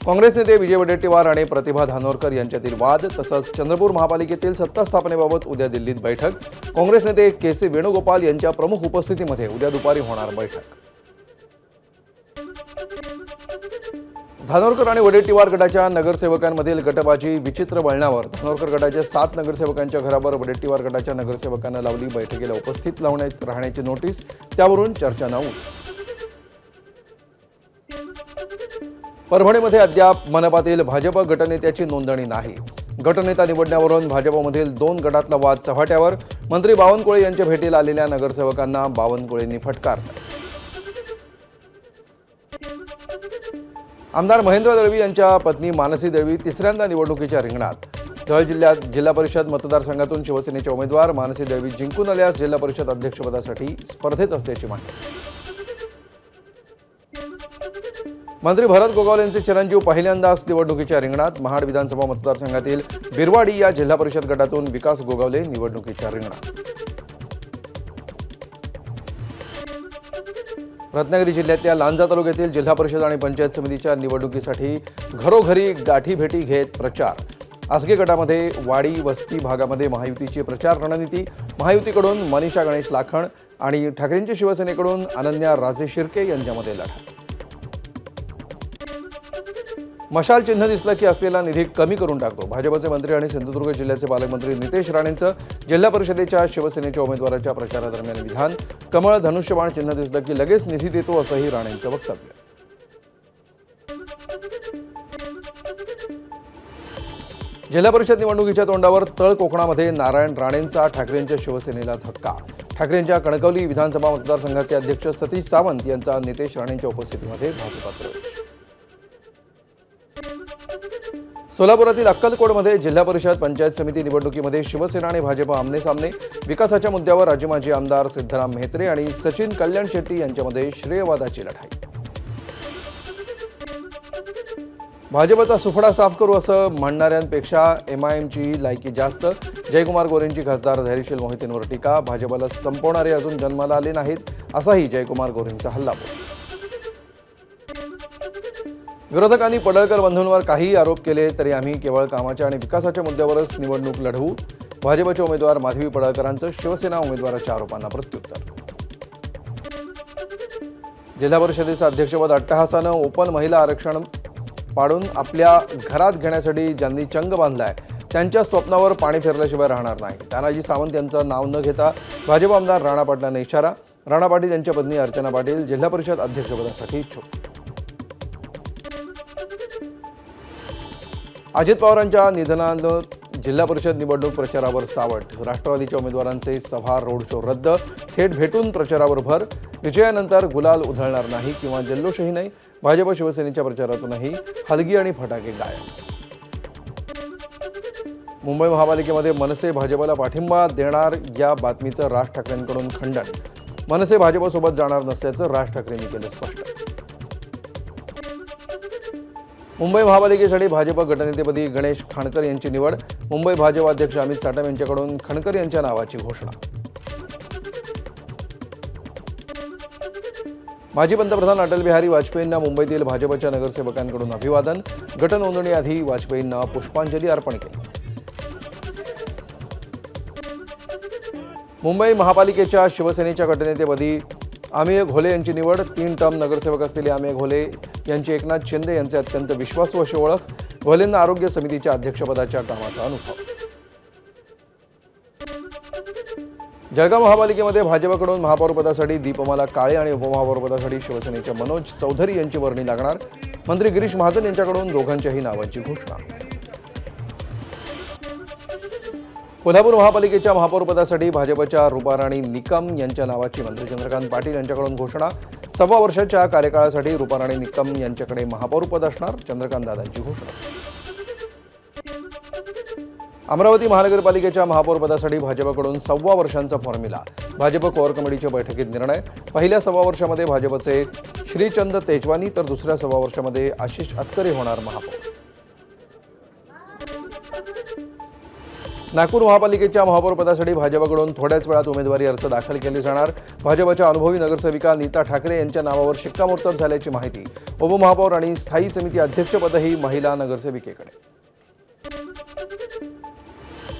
काँग्रेस नेते विजय वडेट्टीवार आणि प्रतिभा धानोरकर यांच्यातील वाद तसंच चंद्रपूर महापालिकेतील सत्ता स्थापनेबाबत उद्या दिल्लीत बैठक। काँग्रेस नेते के.सी. वेणुगोपाल यांच्या प्रमुख उपस्थितीमध्ये उद्या दुपारी होणार बैठक। धानोरकर आणि वडेट्टीवार गटाच्या नगरसेवकांमधील गटबाजी विचित्र वळणावर धानोरकर गटाच्या 7 नगरसेवकांच्या घरावर वडेट्टीवार गटाच्या नगरसेवकांना लावली बैठकीला उपस्थित राहण्याची नोटीस, त्यावरून चर्चा न उठली। परभणीमध्ये अद्याप मनपातील भाजप गटनेत्याची नोंदणी नाही। गटनेता निवडण्यावरून भाजपमधील 2 गटातला वाद चव्हाट्यावर। मंत्री बावनकुळे यांच्या भेटीला आलेल्या नगरसेवकांना बावनकुळेंनी फटकारलं। आमदार महेंद्र दळवी यांच्या पत्नी मानसी दळवी तिसऱ्यांदा निवडणुकीच्या रिंगणात। धुळे जिल्ह्यात जिल्हा परिषद मतदारसंघातून शिवसेनेचे उमेदवार मानसी दळवी जिंकून आल्यास जिल्हा परिषद अध्यक्षपदासाठी स्पर्धेत असल्याची माहिती। मंत्री भरत गोगावले यांचे चिरंजीव पहिल्यांदाच निवडणुकीच्या रिंगणात। महाड विधानसभा मतदारसंघातील बिरवाडी या जिल्हा परिषद गटातून विकास गोगावले निवडणुकीच्या रिंगणात। रत्नागिरी जिल्ह्यातल्या लांजा तालुक्यातील जिल्हा परिषद आणि पंचायत समितीच्या निवडणुकीसाठी घरोघरी गाठीभेटी घेत प्रचार। आसगे गटामध्ये वाडी वस्ती भागामध्ये महायुतीची प्रचार रणनीती। महायुतीकडून मनीषा गणेश लाखण आणि ठाकरेंच्या शिवसेनेकडून अनन्या राजे शिर्के यांच्यामध्ये लढा। मशाल चिन्ह दिसलं की असलेला निधी कमी करून टाकतो। भाजपचे मंत्री आणि सिंधुदुर्ग जिल्ह्याचे पालकमंत्री नितेश राणेंचं जिल्हा परिषदेच्या शिवसेनेच्या उमेदवाराच्या प्रचारादरम्यान विधान। कमळ धनुष्यबाण चिन्ह दिसलं की लगेच निधी देतो असंही राणेंचं वक्तव्य। जिल्हा परिषद निवडणुकीच्या तोंडावर तळ कोकणामध्ये नारायण राणेंचा ठाकरेंच्या शिवसेनेला धक्का। ठाकरेंच्या कणकवली विधानसभा मतदारसंघाचे अध्यक्ष सतीश सावंत यांचा नितेश राणेंच्या उपस्थितीमध्ये भाजपात प्रवेश। सोलापुरातील अक्कलकोटमध्ये जिल्हा परिषद पंचायत समिती निवडणुकीमध्ये शिवसेना आणि भाजप आमने-सामने। विकासाच्या मुद्द्यावर राज्य माजी आमदार सिद्धराम मेहत्रे आणि सचिन कल्याण शेट्टी यांच्यामध्ये श्रेयवादाची लढाई। भाजपचा सुफडा साफ करू असं म्हणणाऱ्यांपेक्षा एमआयएमची लायकी जास्त। जयकुमार गोरेंची खासदार धैर्यशील मोहितेंवर टीका। भाजपला संपवणारे अजून जन्माला आले नाहीत असाही जयकुमार गोरेंचा हल्लाबोल। विरोधकांनी पडळकर बंधूंवर काही आरोप केले तरी आम्ही केवळ कामाच्या आणि विकासाच्या मुद्द्यावरच निवडणूक लढवू। भाजपचे उमेदवार माधवी पडळकरांचं शिवसेना उमेदवाराच्या आरोपांना प्रत्युत्तर। जिल्हा परिषदेचं अध्यक्षपद अट्टहासानं ओपन महिला आरक्षण पाडून आपल्या घरात घेण्यासाठी ज्यांनी चंग बांधलाय त्यांच्या स्वप्नावर पाणी फिरल्याशिवाय राहणार नाही। तानाजी सावंत यांचं नाव न घेता भाजप आमदार राणा पाटलांना इशारा। राणा पाटील यांच्या पत्नी अर्चना पाटील जिल्हा परिषद अध्यक्षपदासाठी इच्छुक। अजित पवारांच्या निधनानं जिल्हा परिषद निवडणूक प्रचारावर सावट। राष्ट्रवादीच्या उमेदवारांचे सभा रोड शो रद्द। थेट भेटून प्रचारावर भर। विजयानंतर गुलाल उधळणार नाही किंवा जल्लोषही नाही। भाजप शिवसेनेच्या प्रचारातूनही हलगी आणि फटाके गायब। मुंबई महापालिकेमध्ये मनसे भाजपला पाठिंबा देणार या बातमीचं राज ठाकरेंकडून खंडन। मनसे भाजपसोबत जाणार नसल्याचं राज ठाकरेंनी केलं स्पष्ट। मुंबई महापालिकेसाठी भाजप गटनेतेपदी गणेश खाणकर यांची निवड। मुंबई भाजप अध्यक्ष अमित साटम यांच्याकडून खाणकर यांच्या नावाची घोषणा। माजी पंतप्रधान अटल बिहारी वाजपेयींना मुंबईतील भाजपच्या नगरसेवकांकडून अभिवादन। गटनोंदणीआधी वाजपेयींना पुष्पांजली अर्पण केली। मुंबई महापालिकेच्या शिवसेनेच्या गटनेतेपदी अमेय घोले यांची निवड। 3 टर्म नगरसेवक असलेले अमेय घोले यांची एकनाथ शिंदे यांचे अत्यंत विश्वासू अशी ओळख। घोलेंना आरोग्य समितीच्या अध्यक्षपदाच्या कामाचा अनुभव। जळगाव महापालिकेमध्ये भाजपकडून महापौरपदासाठी दीपमाला काळे आणि उपमहापौरपदासाठी शिवसेनेच्या मनोज चौधरी यांची वर्णी लागणार। मंत्री गिरीश महाजन यांच्याकडून दोघांच्याही नावांची घोषणा। कोल्हापूर महापालिकेच्या महापौरपदासाठी भाजपच्या रूपाराणी निकम यांच्या नावाची मंत्री चंद्रकांत पाटील यांच्याकडून घोषणा। 1.25 वर्षाच्या कार्यकाळासाठी रूपाराणी निकम यांच्याकडे महापौरपद असणार। चंद्रकांत दादांची घोषणा। अमरावती महानगरपालिकेच्या महापौरपदासाठी भाजपकडून 1.25 वर्षांचा फॉर्म्युला। भाजप कोअर कमिटीच्या बैठकीत निर्णय। पहिल्या 1.25 वर्षामध्ये भाजपचे श्रीचंद तेजवानी तर दुसऱ्या 1.25 वर्षामध्ये आशिष अतकरे होणार महापौर। नागपूर महापालिकेच्या महापौरपदासाठी भाजपकडून थोड्याच वेळात उमेदवारी अर्ज दाखल केले जाणार. भाजपच्या अनुभवी नगरसेविका नीता ठाकरे यांच्या नावावर शिक्कामोर्तब झाल्याची माहिती. उपमहापौर आणि स्थायी समिती अध्यक्षपदही महिला नगरसेविकेकडे.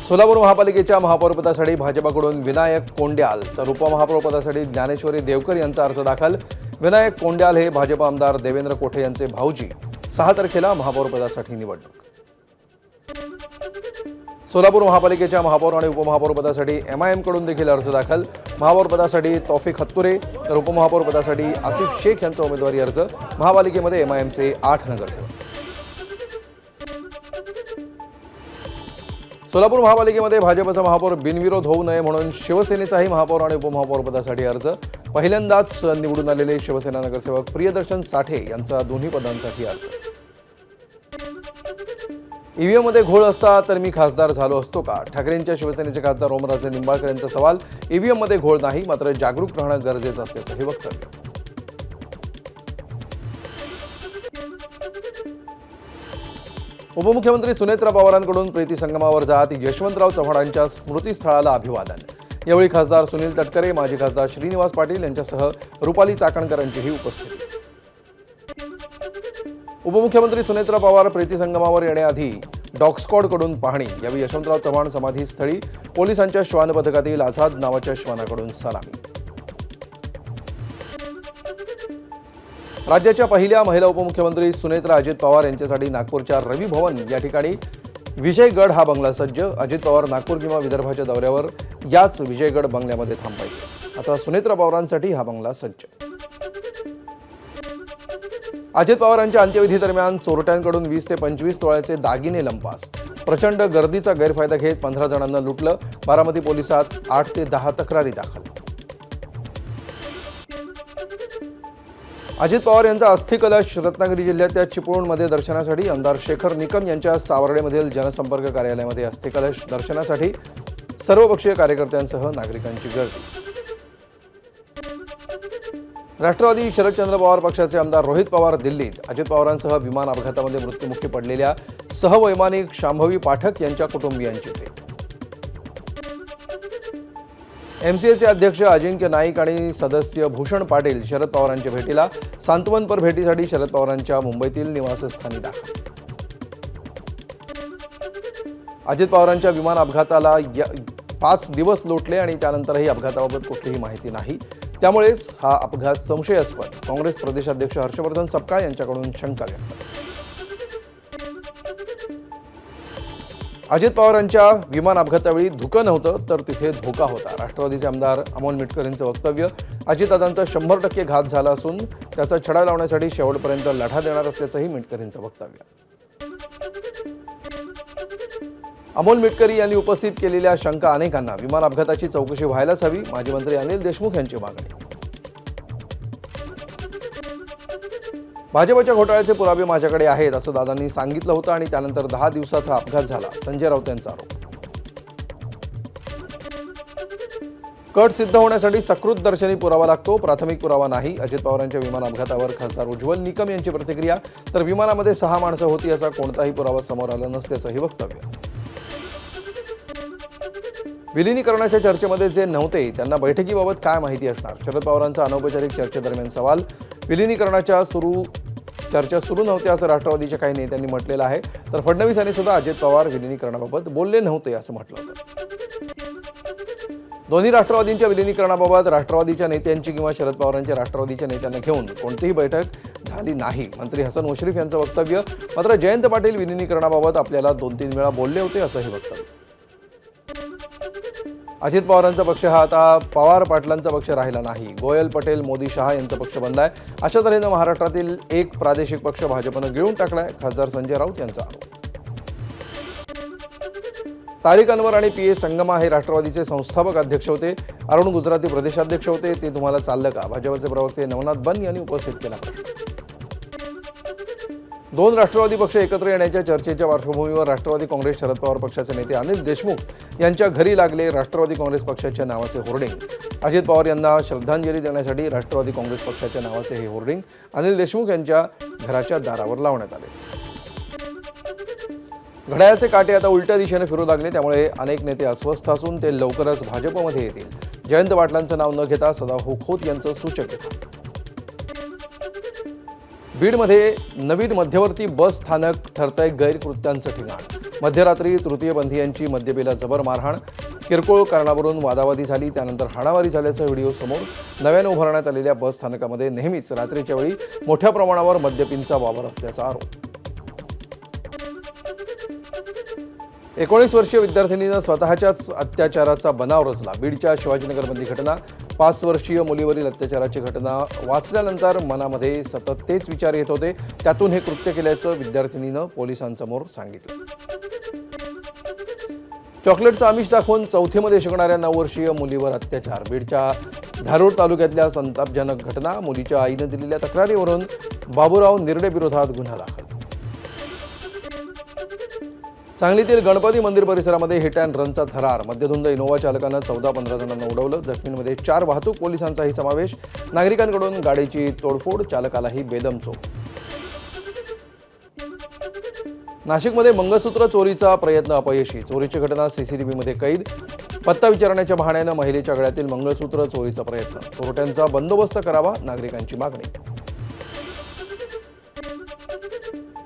सोलापूर महापालिकेच्या महापौरपदासाठी भाजपकडून विनायक कोंड्याल तर उपमहापौरपदासाठी ज्ञानेश्वरी देवकर यांचा अर्ज दाखल. विनायक कोंड्याल हे भाजप आमदार देवेंद्र कोठे यांचे भाऊजी. 6 तारखेला महापौरपदासाठी निवडणूक. सोलापूर महापालिकेच्या महापौर आणि उपमहापौरपदासाठी MIM कडून देखील अर्ज दाखल. महापौरपदासाठी तौफिक हत्तुरे तर उपमहापौरपदासाठी आसिफ शेख यांचा उमेदवारी अर्ज. महापालिकेमध्ये MIMचे 8 नगरसेवक. सोलापूर महापालिकेमध्ये भाजपचा महापौर बिनविरोध होऊ नये म्हणून शिवसेनेचाही महापौर आणि उपमहापौरपदासाठी अर्ज. पहिल्यांदाच निवडून आलेले शिवसेना नगरसेवक प्रियदर्शन साठे यांचा दोन्ही पदांसाठी अर्ज. EVM मध्ये घोळ असता तर मी खासदार झालो असतो का? ठाकरेंच्या शिवसेनेचे खासदार ओमराजे निंबाळकर यांचा सवाल. EVM मध्ये घोळ नाही, मात्र जागरूक राहणं गरजेचं असल्याचं हे वक्तव्य. उपमुख्यमंत्री सुनेत्रा पवारांकडून प्रीती संगमावर जात यशवंतराव चव्हाणांच्या स्मृतीस्थळाला अभिवादन. यावेळी खासदार सुनील तटकरे, माजी खासदार श्रीनिवास पाटील यांच्यासह रुपाली चाकणकरांचीही उपस्थिती. उपमुख्यमंत्री सुनेत्रा पवार प्रीती संगमावर येण्याआधी डॉग स्क्वॉडकडून पाहणी. यावेळी यशवंतराव चव्हाण समाधीस्थळी पोलिसांच्या श्वान पथकातील आझाद नावाच्या श्वानाकडून सलामी. राज्याच्या पहिल्या महिला उपमुख्यमंत्री सुनेत्रा अजित पवार यांच्यासाठी नागपूरच्या रवी भवन या ठिकाणी विजयगड हा बंगला सज्ज. अजित पवार नागपूर किंवा विदर्भाच्या दौऱ्यावर याच विजयगड बंगल्यामध्ये थांबायचे. आता सुनेत्रा पवारांसाठी हा बंगला सज्ज. अजित पवारांच्या अंत्यविधी दरम्यान चोरट्यांकडून 20 ते 25 तोळ्याचे दागिने लंपास. प्रचंड गर्दीचा गैरफायदा घेत 15 जणांना लुटलं. बारामती पोलिसात 8 ते 10 तक्रारी दाखल. अजित पवार यांचा अस्थिकलश रत्नागिरी जिल्ह्यातल्या चिपळूणमध्ये दर्शनासाठी. आमदार शेखर निकम यांच्या सावर्डेमधील जनसंपर्क कार्यालयामध्ये अस्थिकलश दर्शनासाठी सर्वपक्षीय कार्यकर्त्यांसह नागरिकांची गर्दी. राष्ट्रवादी शरदचंद्र पवार पक्षाचे आमदार रोहित पवार दिल्लीत. अजित पवारांसह विमान अपघातामध्ये मृत्युमुखी पडलेल्या सहवैमानिक शांभवी पाठक यांच्या कुटुंबियांची भेट. MCAचे अध्यक्ष अजिंक्य नाईक आणि सदस्य भूषण पाटील शरद पवारांच्या भेटीला. सांत्वनपर भेटीसाठी शरद पवारांच्या मुंबईतील निवासस्थानी दाखल. अजित पवारांच्या विमान अपघाताला 5 दिवस लोटले आणि त्यानंतरही अपघाताबाबत कुठलीही माहिती नाही. त्यामुळेच हा अपघात संशयास्पद. काँग्रेस प्रदेशाध्यक्ष हर्षवर्धन सपकाळ यांच्याकडून शंका व्यक्त. अजित पवारांच्या विमान अपघातावेळी धुकं नव्हतं तर तिथे धोका होता. राष्ट्रवादीचे आमदार अमोल मिटकर यांचं वक्तव्य. अजितदादांचा 100% घात झाला असून त्याचा छडा लावण्यासाठी शेवटपर्यंत लढा देणार असल्याचंही मिटकर यांचं वक्तव्य. अमोल मिटकरी यांनी उपस्थित केलेल्या शंका अनेकांना. विमान अपघाताची चौकशी व्हायलाच हवी. माजी मंत्री अनिल देशमुख यांची मागणी. भाजपच्या घोटाळ्याचे पुरावे माझ्याकडे आहेत असं दादांनी सांगितलं होतं आणि त्यानंतर 10 दिवसात हा अपघात झाला. संजय राऊत यांचा आरोप. कट सिद्ध होण्यासाठी सकृत दर्शनी पुरावा लागतो, प्राथमिक पुरावा नाही. अजित पवारांच्या विमान अपघातावर खासदार उज्ज्वल निकम यांची प्रतिक्रिया. तर विमानामध्ये 6 माणसं होती असा कोणताही पुरावा समोर आला नसल्याचंही वक्तव्य. विलिनीकरणाच्या चर्चेमध्ये जे नव्हते त्यांना बैठकीबाबत काय माहिती असणार? शरद पवारांचा अनौपचारिक चर्चेदरम्यान सवाल. विलिनीकरणाच्या चर्चा सुरू नव्हत्या असं राष्ट्रवादीच्या काही नेत्यांनी म्हटलेलं आहे. तर फडणवीस यांनी सुद्धा अजित पवार विलिनीकरणाबाबत बोलले नव्हते असं म्हटलं होतं. दोन्ही राष्ट्रवादींच्या विलिनीकरणाबाबत राष्ट्रवादीच्या नेत्यांची किंवा शरद पवारांच्या राष्ट्रवादीच्या नेत्यांना घेऊन कोणतीही बैठक झाली नाही. मंत्री हसन मुश्रीफ यांचं वक्तव्य. मात्र जयंत पाटील विलिनीकरणाबाबत आपल्याला 2-3 वेळा बोलले होते असंही वक्तव्य. अजित पवारांचा पक्ष हा आता पवार पाटलांचा पक्ष राहिला नाही. गोयल, पटेल, मोदी, शहा यांचा पक्ष बनलाय. अशा तऱ्हेनं महाराष्ट्रातील एक प्रादेशिक पक्ष भाजपनं गिळून टाकलाय. खासदार संजय राऊत यांचा आरोप. तारिक अनवर आणि PA संगमा हे राष्ट्रवादीचे संस्थापक अध्यक्ष होते. अरुण गुजराती प्रदेशाध्यक्ष होते. ते तुम्हाला चाललं का? भाजपचे प्रवक्ते नवनाथ बन यांनी उपस्थित केला प्रश्न. 2 राष्ट्रवादी पक्ष एकत्र येण्याच्या चर्चेच्या पार्श्वभूमीवर राष्ट्रवादी काँग्रेस शरद पवार पक्षाचे नेते अनिल देशमुख यांच्या घरी लागले राष्ट्रवादी काँग्रेस पक्षाच्या नावाचे होर्डिंग. अजित पवार यांना श्रद्धांजली देण्यासाठी राष्ट्रवादी काँग्रेस पक्षाच्या नावाचे हे होर्डिंग अनिल देशमुख यांच्या घराच्या दारावर लावण्यात आले. घड्याळाचे काटे आता उलट्या दिशेने फिरू लागले, त्यामुळे अनेक नेते अस्वस्थ असून ते लवकरच भाजपमध्ये येतील. जयंत पाटलांचं नाव न घेता सदाभाऊ खोत यांचं सूचक आहे. बीडमध्ये नवीन मध्यवर्ती बस स्थानक ठरतंय गैरकृत्यांचं ठिकाण. मध्यरात्री तृतीयपंथीयांची मद्यपीला जबर मारहाण, किरकोळ कारणावरून वादावादी झाली, त्यानंतर हाणामारी झाल्याचा व्हिडिओ समोर. नव्याने उभारण्यात आलेल्या बस स्थानकामध्ये नेहमीच रात्रीच्या वेळी मोठ्या प्रमाणावर मद्यपींचा वावर असल्याचा आरोप. 19 वर्षीय विद्यार्थिनीनं स्वतःच्याच अत्याचाराचा बनाव रचला. बीडच्या शिवाजीनगरमधली घटना. 5 वर्षीय मुलीवरील अत्याचाराची घटना वाचल्यानंतर मनामध्ये सतत तेच विचार येत होते. त्यातून हे कृत्य केल्याचं विद्यार्थिनीनं पोलिसांसमोर सांगितलं. चॉकलेटचं आमिष दाखवून चौथीमध्ये शिकणाऱ्या 9 वर्षीय मुलीवर अत्याचार. बीडच्या धारूर तालुक्यातल्या संतापजनक घटना. मुलीच्या आईनं दिलेल्या तक्रारीवरून बाबूराव निर्डे विरोधात गुन्हा दाखल. सांगलीतील गणपती मंदिर परिसरामध्ये हिट अँड रनचा थरार. मद्यधुंद इनोव्हा चालकानं 14-15 जणांना उडवलं. जखमींमध्ये 4 वाहतूक पोलिसांचाही समावेश. नागरिकांकडून गाडीची तोडफोड, चालकालाही बेदम चोप. नाशिकमध्ये मंगळसूत्र चोरीचा प्रयत्न अपयशी. चोरीची घटना सीसीटीव्हीमध्ये कैद. पत्ता विचारण्याच्या बहाण्यानं महिलेच्या गळ्यातील मंगळसूत्र चोरीचा प्रयत्न. चोरट्यांचा बंदोबस्त करावा, नागरिकांची मागणी.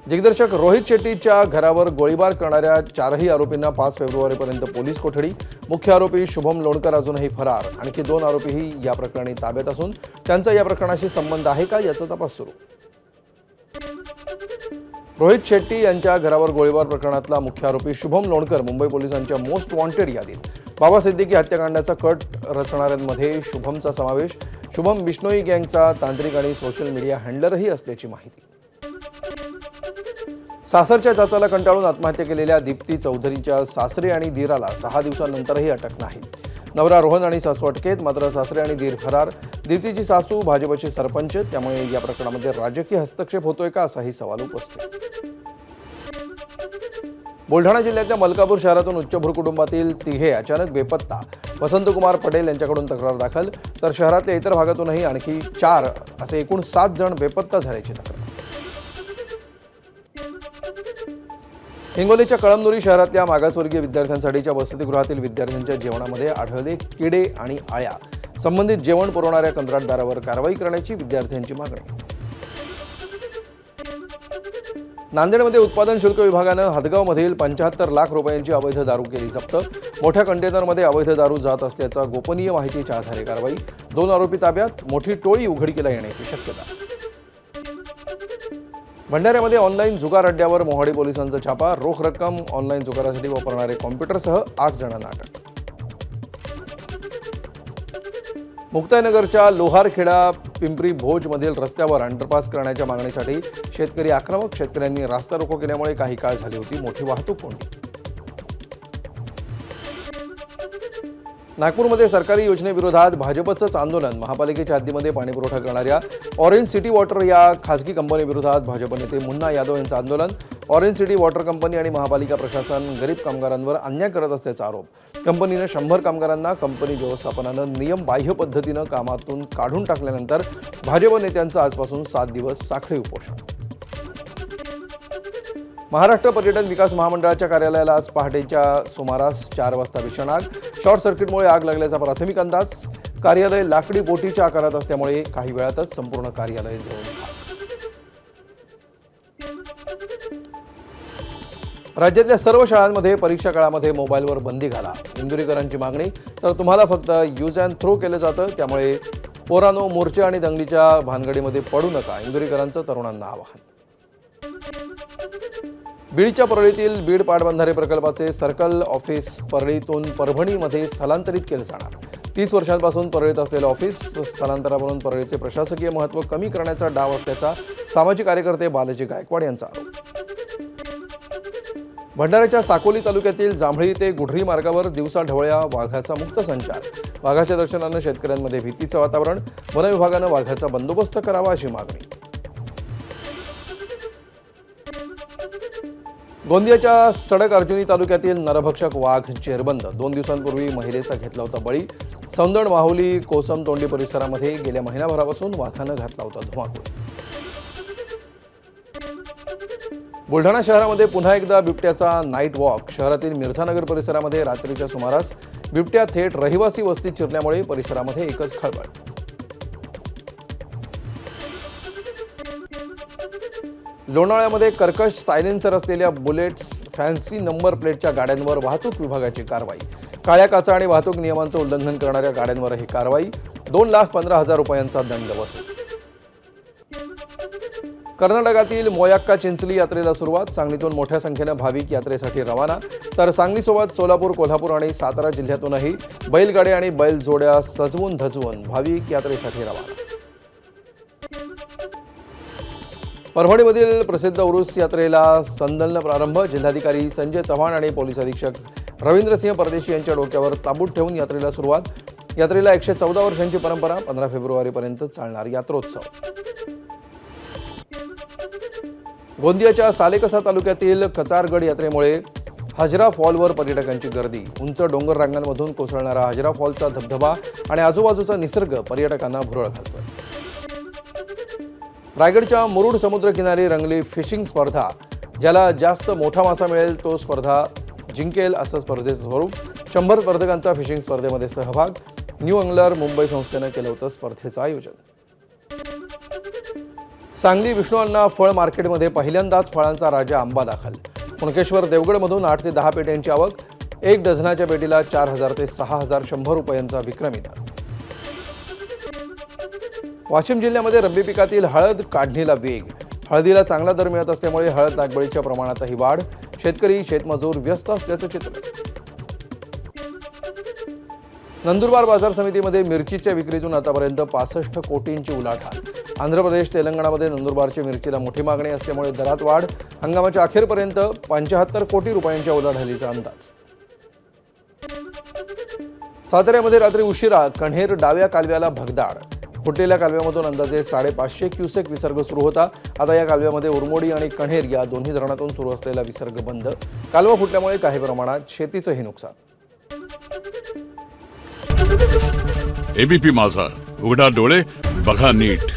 दिग्दर्शक रोहित शेट्टीच्या घरावर गोळीबार करणाऱ्या 4ही आरोपींना 5 फेब्रुवारीपर्यंत पोलीस कोठडी. मुख्य आरोपी शुभम लोणकर अजूनही फरार. आणखी 2 आरोपीही या प्रकरणी ताब्यात असून त्यांचा या प्रकरणाशी संबंध आहे का याचा तपास सुरू. रोहित शेट्टी यांच्या घरावर गोळीबार प्रकरणातला मुख्य आरोपी शुभम लोणकर मुंबई पोलिसांच्या मोस्ट वॉन्टेड यादीत. बाबा सिद्दीकी हत्याकांडाचा कट रचणाऱ्यांमध्ये शुभमचा समावेश. शुभम बिश्नोई गँगचा तांत्रिक आणि सोशल मीडिया हँडलरही असल्याची माहिती. सासरच्या चाचाला कंटाळून आत्महत्या केलेल्या दीप्ती चौधरीच्या सासरे आणि दीराला 6 दिवसांनंतरही अटक नाही. नवरा रोहन आणि सासू अटकेत, मात्र सासरे आणि दीर फरार. दीप्तीची सासू भाजपचे सरपंच, त्यामुळे या प्रकरणामध्ये राजकीय हस्तक्षेप होतोय का असाही सवाल उपस्थित. बुलढाणा जिल्ह्यातल्या मलकापूर शहरातून उच्चभ्रू कुटुंबातील 3 अचानक बेपत्ता. वसंतकुमार पटेल यांच्याकडून तक्रार दाखल, तर शहरातल्या इतर भागातूनही आणखी 4 असे एकूण 7 जण बेपत्ता झाल्याची तक्रार. हिंगोलीच्या कळमनुरी शहरातल्या मागासवर्गीय विद्यार्थ्यांसाठीच्या वसतिगृहातील विद्यार्थ्यांच्या जेवणामध्ये आढळले किडे आणि आळ्या. संबंधित जेवण पुरवणाऱ्या कंत्राटदारावर कारवाई करण्याची विद्यार्थ्यांची मागणी. नांदेडमध्ये उत्पादन शुल्क विभागानं हदगावमधील 75 लाख रुपयांची अवैध दारू केली जप्त. मोठ्या कंटेनरमध्ये अवैध दारू जात असल्याचा गोपनीय माहितीच्या आधारे कारवाई. 2 आरोपी ताब्यात. मोठी टोळी उघडकीला येण्याची शक्यता. भंडाऱ्यामध्ये ऑनलाईन जुगार अड्ड्यावर मोहाडी पोलिसांचा छापा. रोख रक्कम, ऑनलाईन जुगारासाठी वापरणारे कॉम्प्युटरसह 8 जणांना अटक. मुक्ताईनगरच्या लोहारखेडा पिंपरी भोजमधील रस्त्यावर अंडरपास करण्याच्या मागणीसाठी शेतकरी आक्रमक. शेतकऱ्यांनी रास्ता रोको केल्यामुळे काही काळ झाली होती मोठी वाहतूक कोंडी. नागपूरमध्ये सरकारी योजनेविरोधात भाजपचंच आंदोलन. महापालिकेच्या हद्दीमध्ये पाणीपुरवठा करणाऱ्या ऑरेंज सिटी वॉटर या खासगी कंपनीविरोधात भाजप नेते मुन्ना यादव यांचं आंदोलन. ऑरेंज सिटी वॉटर कंपनी आणि महापालिका प्रशासन गरीब कामगारांवर अन्याय करत असल्याचा आरोप. कंपनीनं 100 कामगारांना कंपनी व्यवस्थापनानं नियमबाह्य पद्धतीनं कामातून काढून टाकल्यानंतर भाजप नेत्यांचं आजपासून 7 दिवस साखळी उपोषण. महाराष्ट्र पर्यटन विकास महामंडळाच्या कार्यालयाला आज पहाटेच्या सुमारास 4 वाजता भीषण आग. शॉर्ट सर्किटमुळे आग लागल्याचा प्राथमिक अंदाज. कार्यालय लाकडी बोटीच्या आकारात असल्यामुळे काही वेळातच संपूर्ण कार्यालय जळून खाक. राज्यातल्या सर्व शाळांमध्ये परीक्षा काळामध्ये मोबाईलवर बंदी घाला. इंदुरीकरांची मागणी. तर तुम्हाला फक्त यूज अँड थ्रो केलं जातं, त्यामुळे पोरानो मोर्चे आणि दंगलीच्या भानगडीमध्ये पडू नका. इंदुरीकरांचं तरुणांना आवाहन. बीडच्या परळीतील बीड पाटबंधारे प्रकल्पाचे सर्कल ऑफिस परळीतून परभणीमध्ये स्थलांतरित केले जाणार. 30 वर्षांपासून परळीत असलेलं ऑफिस स्थलांतरावरून परळीचे प्रशासकीय महत्त्व कमी करण्याचा डाव असल्याचा सामाजिक कार्यकर्ते बालाजी गायकवाड यांचा आरोप. भंडाऱ्याच्या साकोली तालुक्यातील जांभळी ते गुढरी मार्गावर दिवसा ढवळ्या वाघाचा मुक्त संचार. वाघाच्या दर्शनानं शेतकऱ्यांमध्ये भीतीचं वातावरण. वन विभागानं वाघाचा बंदोबस्त करावा अशी मागणी. गोंदियाच्या सडक अर्जुनी तालुक्यातील नरभक्षक वाघ जेरबंद. 2 दिवसांपूर्वी महिलेचा घेतला होता बळी. सौंदड, माहुली, कोसम तोंडी परिसरामध्ये गेल्या महिनाभरापासून वाघानं घातला होता धुमाकूळ. बुलढाणा शहरामध्ये पुन्हा एकदा बिबट्याचा नाईट वॉक. शहरातील मिर्झानगर परिसरामध्ये रात्रीच्या सुमारास बिबट्या थेट रहिवासी वस्तीत शिरल्यामुळे परिसरामध्ये एकच खळबळ. लोणावळ्यामध्ये कर्कश सायलेन्सर असलेल्या बुलेट्स फॅन्सी नंबर प्लेटच्या गाड्यांवर वाहतूक विभागाची कारवाई. काळ्या काचा आणि वाहतूक नियमांचं उल्लंघन करणाऱ्या गाड्यांवर ही कारवाई. 2,15,000 रुपयांचा दंड वसूल. कर्नाटकातील मोयाक्का चिंचली यात्रेला सुरुवात. सांगलीतून मोठ्या संख्येनं भाविक यात्रेसाठी रवाना. तर सांगलीसोबत सोलापूर, कोल्हापूर आणि सातारा जिल्ह्यातूनही बैलगाड्या आणि बैलजोड्या सजवून धजवून भाविक यात्रेसाठी रवाना. परभणीमधील प्रसिद्ध उरूस यात्रेला संदलन प्रारंभ. जिल्हाधिकारी संजय चव्हाण आणि पोलीस अधीक्षक रवींद्रसिंह परदेशी यांच्या डोक्यावर ताबूत ठेवून यात्रेला सुरुवात. यात्रेला 114 वर्षांची परंपरा. 15 फेब्रुवारीपर्यंत चालणार यात्रोत्सव. गोंदियाच्या सालेकसा तालुक्यातील कचारगड यात्रेमुळे हजरा फॉलवर पर्यटकांची गर्दी. उंच डोंगर रांगांमधून कोसळणारा हजरा फॉलचा धबधबा आणि आजूबाजूचा निसर्ग पर्यटकांना भुरळ घालतोय. रायगडच्या मुरुड समुद्रकिनारी रंगली फिशिंग स्पर्धा. ज्याला जास्त मोठा मासा मिळेल तो स्पर्धा जिंकेल असं स्पर्धेचं स्वरूप. 100 स्पर्धकांचा फिशिंग स्पर्धेमध्ये सहभाग. न्यू अंगलर मुंबई संस्थेनं केलं होतं स्पर्धेचं आयोजन. सांगली विष्णू अण्णा फळ मार्केटमध्ये पहिल्यांदाच फळांचा राजा आंबा दाखल. कुणकेश्वर देवगडमधून 8 ते 10 पेट्यांची आवक. 1 डझनाच्या पेटीला 4,000 ते 6,100 रुपयांचा विक्रमी दर. वाशिम जिल्ह्यामध्ये रब्बी पिकातील हळद काढणीला वेग. हळदीला चांगला दर मिळत असल्यामुळे हळद लागवडीच्या प्रमाणातही वाढ. शेतकरी शेतमजूर व्यस्त असल्याचं चित्र. नंदुरबार बाजार समितीमध्ये मिरचीच्या विक्रीतून आतापर्यंत 65 कोटींची उलाढाल. आंध्र प्रदेश, तेलंगणामध्ये नंदुरबारच्या मिरचीला मोठी मागणी असल्यामुळे दरात वाढ. हंगामाच्या अखेरपर्यंत 75 कोटी रुपयांच्या उलाढालीचा अंदाज. साताऱ्यामध्ये रात्री उशिरा कण्हेर डाव्या कालव्याला भगदाड. फुटलेल्या कालव्यामधून अंदाजे 550 क्युसेक विसर्ग सुरू होता. आता या कालव्यामध्ये उरमोडी आणि कण्हेर या दोन्ही धरणातून सुरू असलेला विसर्ग बंद. कालवा फुटल्यामुळे काही प्रमाणात शेतीचंही नुकसान. एबीपी माझा, उघडा डोळे बघा नीट.